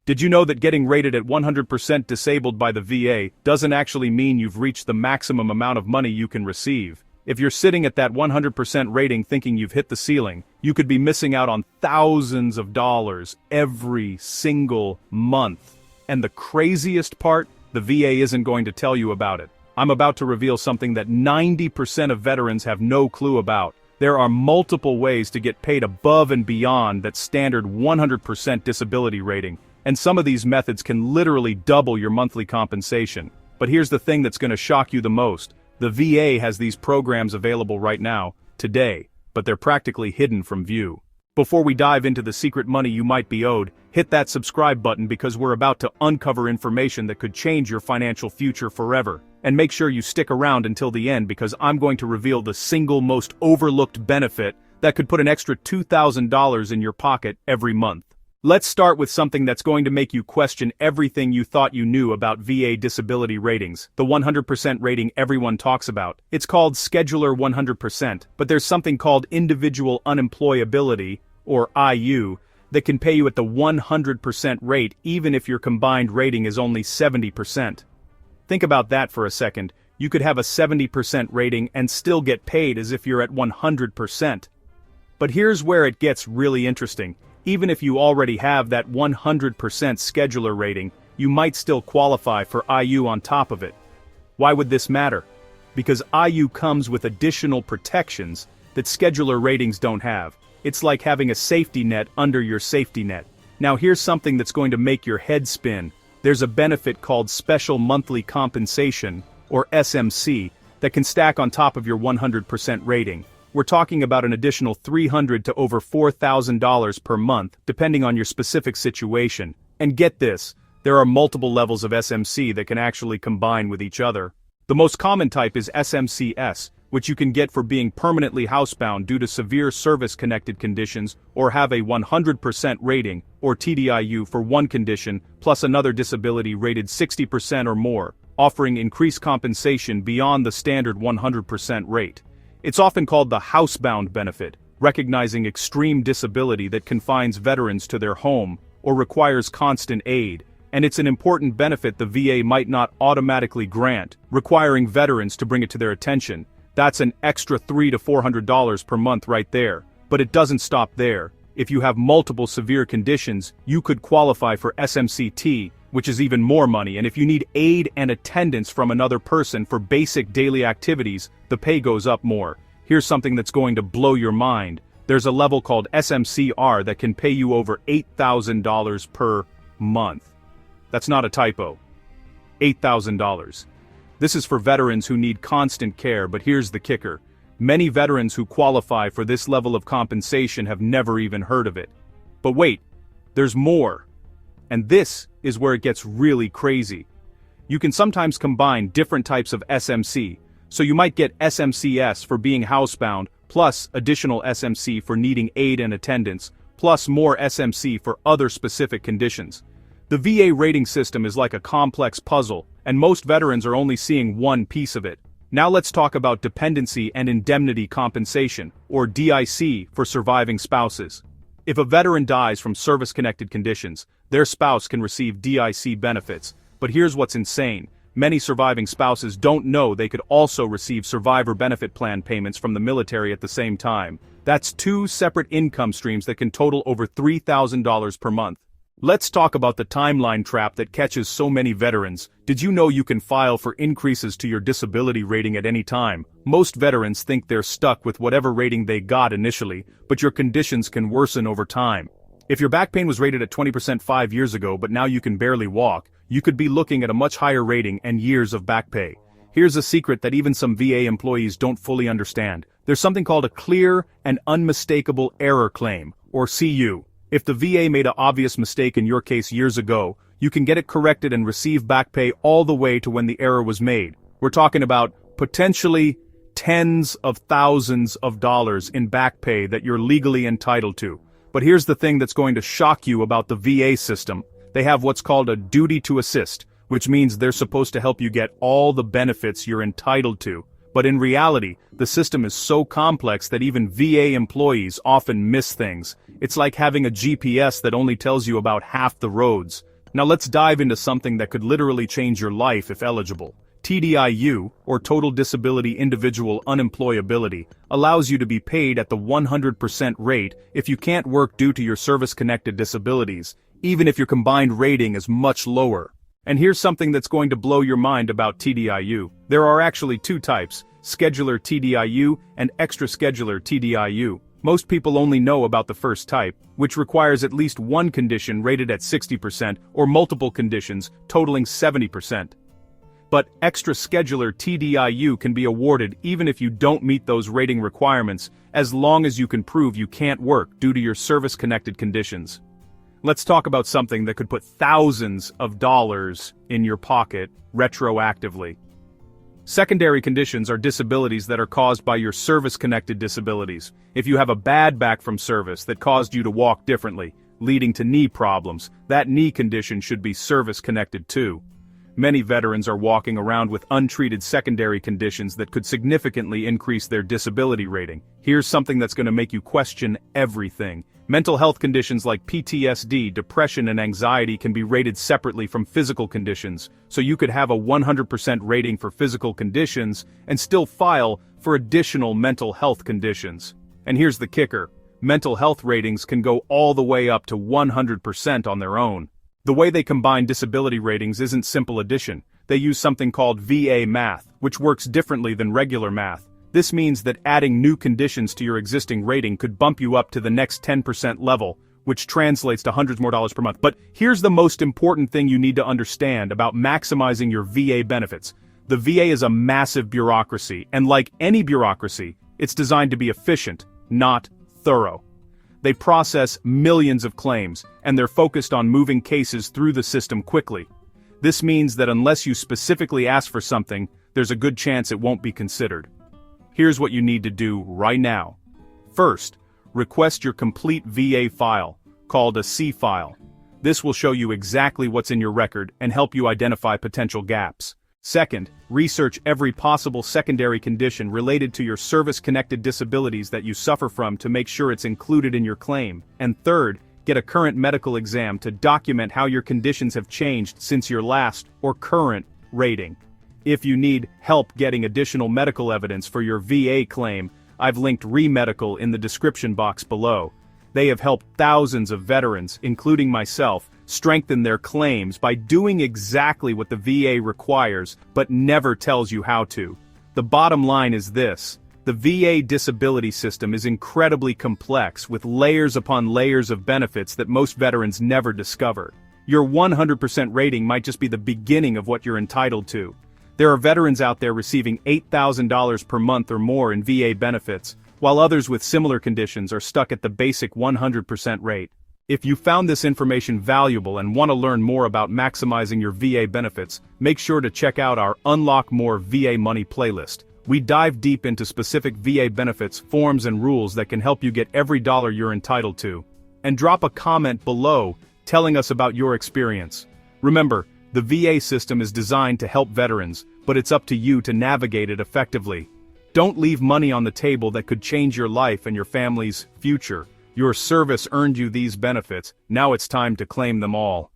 Did you know that getting rated at 100% disabled by the VA doesn't actually mean you've reached the maximum amount of money you can receive? If you're sitting at that 100% rating thinking you've hit the ceiling, you could be missing out on thousands of dollars every single month. And the craziest part, the VA isn't going to tell you about it. I'm about to reveal something that 90% of veterans have no clue about. There are multiple ways to get paid above and beyond that standard 100% disability rating, and some of these methods can literally double your monthly compensation. But here's the thing that's going to shock you the most. The VA has these programs available right now, today, but they're practically hidden from view. Before we dive into the secret money you might be owed, hit that subscribe button because we're about to uncover information that could change your financial future forever. And make sure you stick around until the end because I'm going to reveal the single most overlooked benefit that could put an extra $2,000 in your pocket every month. Let's start with something that's going to make you question everything you thought you knew about VA disability ratings, the 100% rating everyone talks about. It's called schedular 100%, but there's something called individual unemployability, or IU, that can pay you at the 100% rate even if your combined rating is only 70%. Think about that for a second. You could have a 70% rating and still get paid as if you're at 100%. But here's where it gets really interesting. Even if you already have that 100% schedular rating, you might still qualify for IU on top of it. Why would this matter? Because IU comes with additional protections that schedular ratings don't have. It's like having a safety net under your safety net. Now here's something that's going to make your head spin. There's a benefit called Special Monthly Compensation, or SMC, that can stack on top of your 100% rating. We're talking about an additional $300 to over $4,000 per month, depending on your specific situation. And get this, there are multiple levels of SMC that can actually combine with each other. The most common type is SMC-S, which you can get for being permanently housebound due to severe service-connected conditions or have a 100% rating, or TDIU for one condition, plus another disability rated 60% or more, offering increased compensation beyond the standard 100% rate. It's often called the Housebound benefit, recognizing extreme disability that confines veterans to their home or requires constant aid, and it's an important benefit the VA might not automatically grant, requiring veterans to bring it to their attention. That's an extra $300 to $400 per month right there. But it doesn't stop there. If you have multiple severe conditions, you could qualify for SMC-T, which is even more money, and if you need aid and attendance from another person for basic daily activities, the pay goes up more. Here's something that's going to blow your mind. There's a level called SMC-R that can pay you over $8,000 per month. That's not a typo. $8,000. This is for veterans who need constant care, but here's the kicker. Many veterans who qualify for this level of compensation have never even heard of it. But wait, there's more. And this is where it gets really crazy. You can sometimes combine different types of SMC, so you might get SMC-S for being housebound, plus additional SMC for needing aid and attendance, plus more SMC for other specific conditions. The VA rating system is like a complex puzzle, and most veterans are only seeing one piece of it. Now let's talk about dependency and indemnity compensation, or DIC, for surviving spouses. If a veteran dies from service-connected conditions, their spouse can receive DIC benefits. But here's what's insane. Many surviving spouses don't know they could also receive survivor benefit plan payments from the military at the same time. That's two separate income streams that can total over $3,000 per month. Let's talk about the timeline trap that catches so many veterans. Did you know you can file for increases to your disability rating at any time? Most veterans think they're stuck with whatever rating they got initially, but your conditions can worsen over time. If your back pain was rated at 20% 5 years ago but now you can barely walk, you could be looking at a much higher rating and years of back pay. Here's a secret that even some VA employees don't fully understand. There's something called a clear and unmistakable error claim, or CU. If the VA made an obvious mistake in your case years ago, you can get it corrected and receive back pay all the way to when the error was made. We're talking about potentially tens of thousands of dollars in back pay that you're legally entitled to. But here's the thing that's going to shock you about the VA system. They have what's called a duty to assist, which means they're supposed to help you get all the benefits you're entitled to. But in reality, the system is so complex that even VA employees often miss things. It's like having a GPS that only tells you about half the roads. Now let's dive into something that could literally change your life if eligible. TDIU, or Total Disability Individual Unemployability, allows you to be paid at the 100% rate if you can't work due to your service-connected disabilities, even if your combined rating is much lower. And here's something that's going to blow your mind about TDIU. There are actually two types, schedular TDIU and extra-schedular TDIU. Most people only know about the first type, which requires at least one condition rated at 60% or multiple conditions totaling 70%. But extra-schedular TDIU can be awarded even if you don't meet those rating requirements, as long as you can prove you can't work due to your service-connected conditions. Let's talk about something that could put thousands of dollars in your pocket retroactively. Secondary conditions are disabilities that are caused by your service-connected disabilities. If you have a bad back from service that caused you to walk differently, leading to knee problems, that knee condition should be service-connected too. Many veterans are walking around with untreated secondary conditions that could significantly increase their disability rating. Here's something that's going to make you question everything. Mental health conditions like PTSD, depression, and anxiety can be rated separately from physical conditions, so you could have a 100% rating for physical conditions and still file for additional mental health conditions. And here's the kicker. Mental health ratings can go all the way up to 100% on their own. The way they combine disability ratings isn't simple addition. They use something called VA math, which works differently than regular math. This means that adding new conditions to your existing rating could bump you up to the next 10% level, which translates to hundreds more dollars per month. But here's the most important thing you need to understand about maximizing your VA benefits. The VA is a massive bureaucracy, and like any bureaucracy, it's designed to be efficient, not thorough. They process millions of claims, and they're focused on moving cases through the system quickly. This means that unless you specifically ask for something, there's a good chance it won't be considered. Here's what you need to do right now. First, request your complete VA file, called a C file. This will show you exactly what's in your record and help you identify potential gaps. Second, research every possible secondary condition related to your service-connected disabilities that you suffer from to make sure it's included in your claim. And third, get a current medical exam to document how your conditions have changed since your last or current rating. If you need help getting additional medical evidence for your VA claim, I've linked ReMedical in the description box below. They have helped thousands of veterans, including myself, strengthen their claims by doing exactly what the VA requires but never tells you how to. The bottom line is this: the VA disability system is incredibly complex with layers upon layers of benefits that most veterans never discover. Your 100% rating might just be the beginning of what you're entitled to. There are veterans out there receiving $8,000 per month or more in VA benefits, while others with similar conditions are stuck at the basic 100% rate. If you found this information valuable and want to learn more about maximizing your VA benefits, make sure to check out our Unlock More VA Money playlist. We dive deep into specific VA benefits, forms, and rules that can help you get every dollar you're entitled to. And drop a comment below telling us about your experience. Remember, the VA system is designed to help veterans, but it's up to you to navigate it effectively. Don't leave money on the table that could change your life and your family's future. Your service earned you these benefits, now it's time to claim them all.